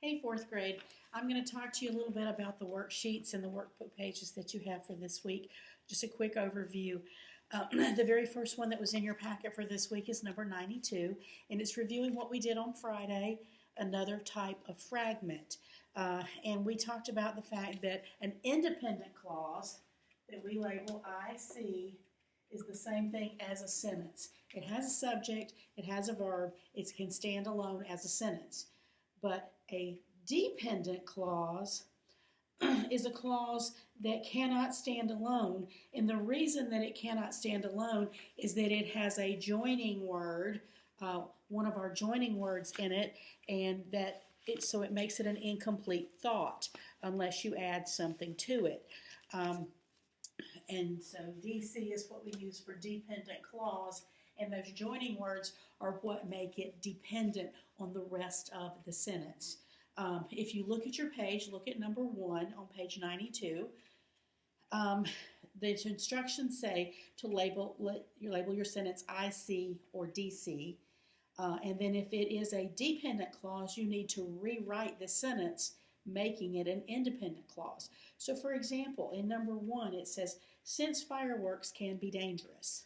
Hey, fourth grade. I'm going to talk to you a little bit about the worksheets and the workbook pages that you have for this week. Just a quick overview. The very first one that was in your packet for this week is number 92, and it's reviewing what we did on Friday, another type of fragment. And we talked about the fact that an independent clause that we label IC is the same thing as a sentence. It has a subject, it has a verb, it can stand alone as a sentence. But a dependent clause is a clause that cannot stand alone. And the reason that it cannot stand alone is that it has a joining word, one of our joining words in it, and so it makes it an incomplete thought unless you add something to it. And so DC is what we use for dependent clause, and those joining words are what make it dependent on the rest of the sentence. If you look at your page, look at number 1 on page 92. The instructions say to label your sentence IC or DC. And then if it is a dependent clause, you need to rewrite the sentence, making it an independent clause. So for example, in number 1, it says, since fireworks can be dangerous.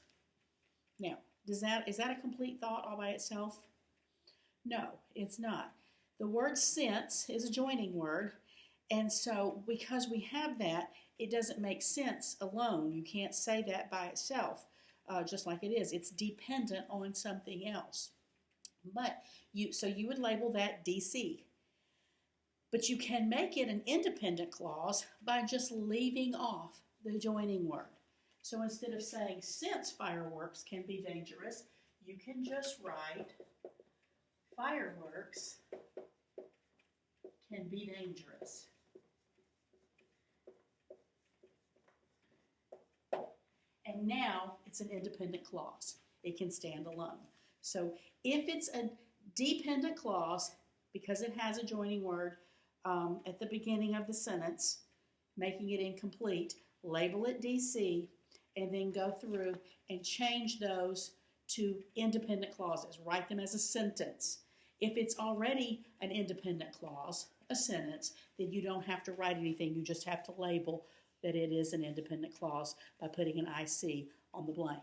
Now, is that a complete thought all by itself? No, it's not. The word since is a joining word, and so because we have that, it doesn't make sense alone. You can't say that by itself, just like it is. It's dependent on something else. So you would label that DC. But you can make it an independent clause by just leaving off the joining word. So instead of saying since fireworks can be dangerous, you can just write fireworks can be dangerous. And now it's an independent clause. It can stand alone. So if it's a dependent clause, because it has a joining word at the beginning of the sentence, making it incomplete, label it DC, and then go through and change those to independent clauses. Write them as a sentence. If it's already an independent clause, a sentence, then you don't have to write anything. You just have to label that it is an independent clause by putting an IC on the blank.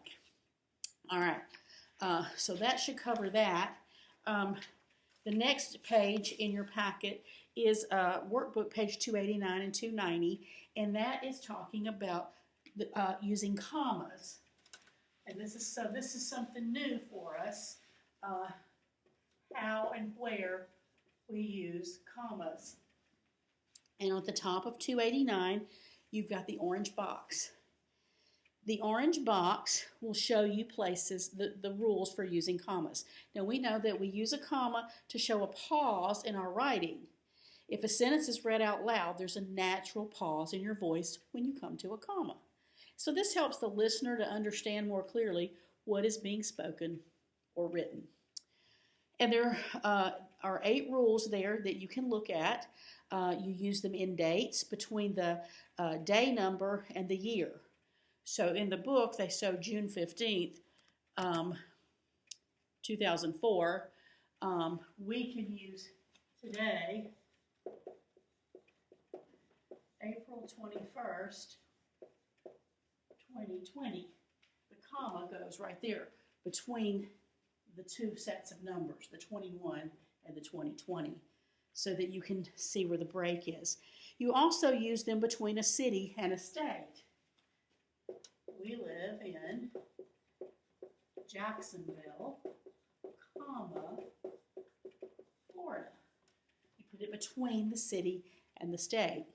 All right, so that should cover that. The next page in your packet is workbook page 289 and 290, and that is talking about using commas. And this is something new for us, how and where we use commas. And at the top of 289, you've got the orange box. The orange box will show you places, the rules for using commas. Now we know that we use a comma to show a pause in our writing. If a sentence is read out loud, there's a natural pause in your voice when you come to a comma. So this helps the listener to understand more clearly what is being spoken or written. And there are 8 rules there that you can look at. You use them in dates between the day number and the year. So in the book, they show June 15th, 2004. We can use today, April 21st, 2020. The comma goes right there between the 2 sets of numbers, the 21 and the 2020, so that you can see where the break is. You also use them between a city and a state. We live in Jacksonville, comma, Florida. You put it between the city and the state.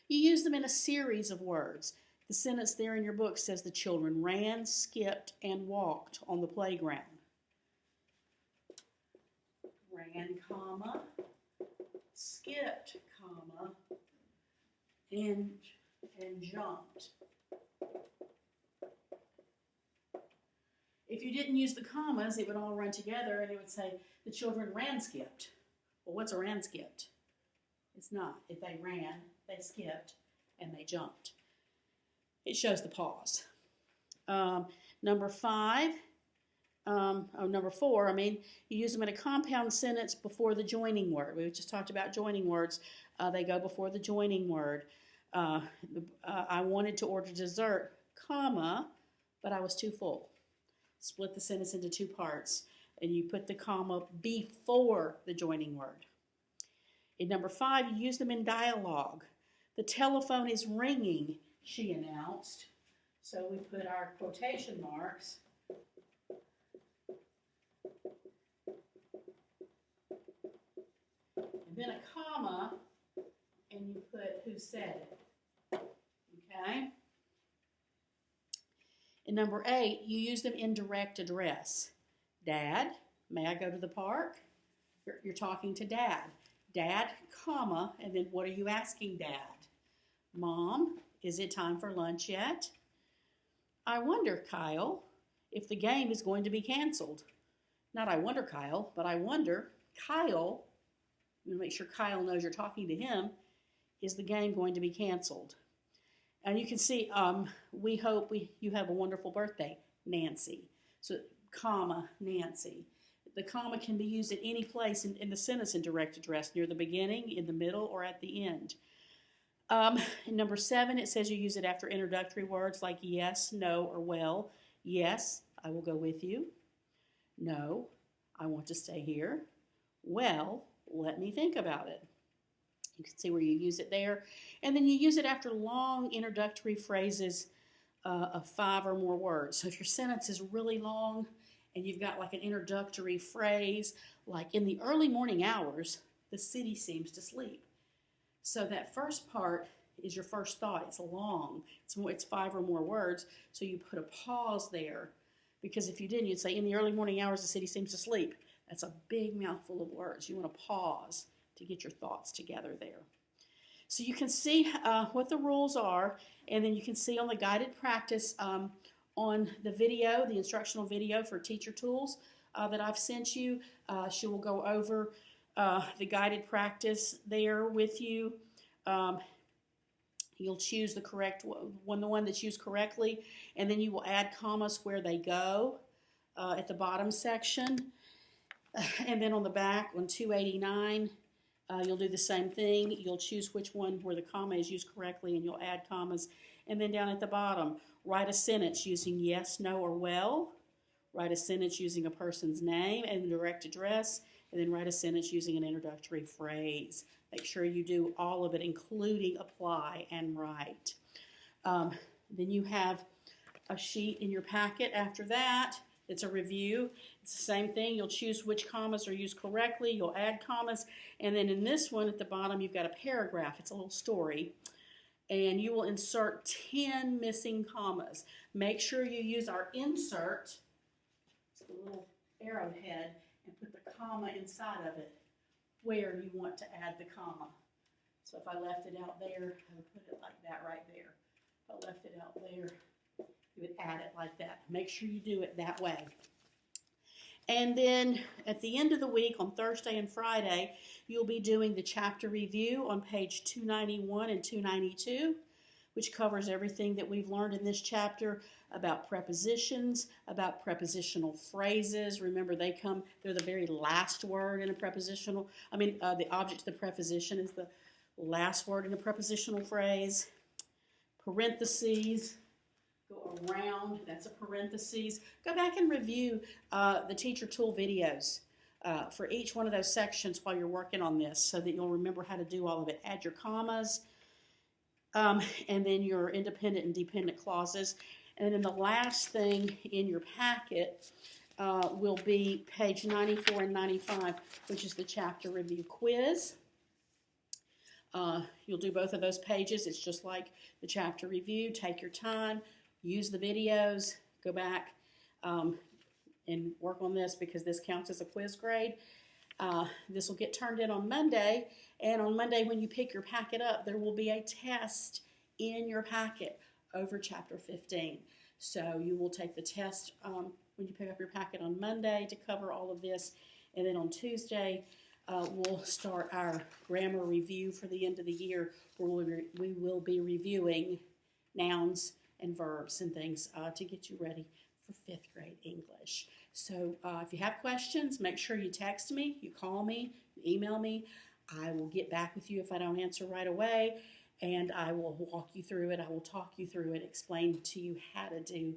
You use them in a series of words. The sentence there in your book says the children ran, skipped, and walked on the playground. Ran, comma, skipped, comma, and jumped. If you didn't use the commas, it would all run together and it would say the children ran, skipped. Well, what's a ran, skipped? It's not. If they ran, they skipped, and they jumped. It shows the pause. Number 5, number 4, you use them in a compound sentence before the joining word. We just talked about joining words. They go before the joining word. I wanted to order dessert, comma, but I was too full. Split the sentence into 2 parts, and you put the comma before the joining word. In number 5, you use them in dialogue. The telephone is ringing, she announced. So we put our quotation marks. And then a comma, and you put who said it. Okay? In number 8, you use them in direct address. Dad, may I go to the park? You're talking to Dad. Dad, comma, and then what are you asking Dad? Mom, is it time for lunch yet? I wonder, Kyle, if the game is going to be canceled. Not I wonder, Kyle, but I wonder, Kyle, make sure Kyle knows you're talking to him, is the game going to be canceled? And you can see, we hope you have a wonderful birthday, Nancy. So, comma, Nancy. The comma can be used at any place in the sentence in direct address, near the beginning, in the middle, or at the end. In number 7, it says you use it after introductory words like yes, no, or well. Yes, I will go with you. No, I want to stay here. Well, let me think about it. You can see where you use it there. And then you use it after long introductory phrases of 5 or more words. So if your sentence is really long and you've got like an introductory phrase, like in the early morning hours, the city seems to sleep. So that first part is your first thought. It's long. It's 5 or more words. So you put a pause there, because if you didn't, you'd say, in the early morning hours, the city seems to sleep. That's a big mouthful of words. You want to pause to get your thoughts together there. So you can see what the rules are, and then you can see on the guided practice on the video, the instructional video for Teacher Tools that I've sent you. She will go over the guided practice there with you. You'll choose the correct one, the one that's used correctly, and then you will add commas where they go at the bottom section. And then on the back, on 289, you'll do the same thing. You'll choose which one where the comma is used correctly, and you'll add commas. And then down at the bottom, write a sentence using yes, no, or well. Write a sentence using a person's name and direct address, and then write a sentence using an introductory phrase. Make sure you do all of it, including apply and write. Then you have a sheet in your packet after that. It's a review. It's the same thing. You'll choose which commas are used correctly. You'll add commas. And then in this one at the bottom, you've got a paragraph. It's a little story. And you will insert 10 missing commas. Make sure you use our insert, it's a little arrowhead, and put the comma inside of it where you want to add the comma. So if I left it out there, I would put it like that right there. If I left it out there, you would add it like that. Make sure you do it that way. And then at the end of the week, on Thursday and Friday, you'll be doing the chapter review on page 291 and 292, which covers everything that we've learned in this chapter about prepositions, about prepositional phrases. Remember, they're the very last word in a prepositional. The object of the preposition is the last word in a prepositional phrase. Parentheses. Go around, that's a parentheses. Go back and review the Teacher Tool videos for each one of those sections while you're working on this, so that you'll remember how to do all of it. Add your commas, and then your independent and dependent clauses. And then the last thing in your packet will be page 94 and 95, which is the chapter review quiz. You'll do both of those pages. It's just like the chapter review. Take your time. Use the videos, go back and work on this, because this counts as a quiz grade. This will get turned in on Monday, and on Monday when you pick your packet up, there will be a test in your packet over Chapter 15. So you will take the test when you pick up your packet on Monday to cover all of this, and then on Tuesday we'll start our grammar review for the end of the year, where we will be reviewing nouns and verbs and things to get you ready for 5th grade English. So if you have questions, make sure you text me, you call me, you email me. I will get back with you if I don't answer right away, and I will walk you through it. I will talk you through it, explain to you how to do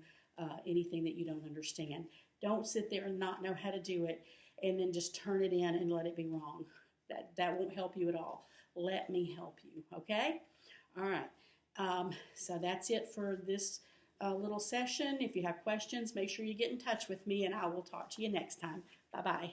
anything that you don't understand. Don't sit there and not know how to do it and then just turn it in and let it be wrong. That won't help you at all. Let me help you, okay? All right. So that's it for this little session. If you have questions, make sure you get in touch with me, and I will talk to you next time. Bye-bye.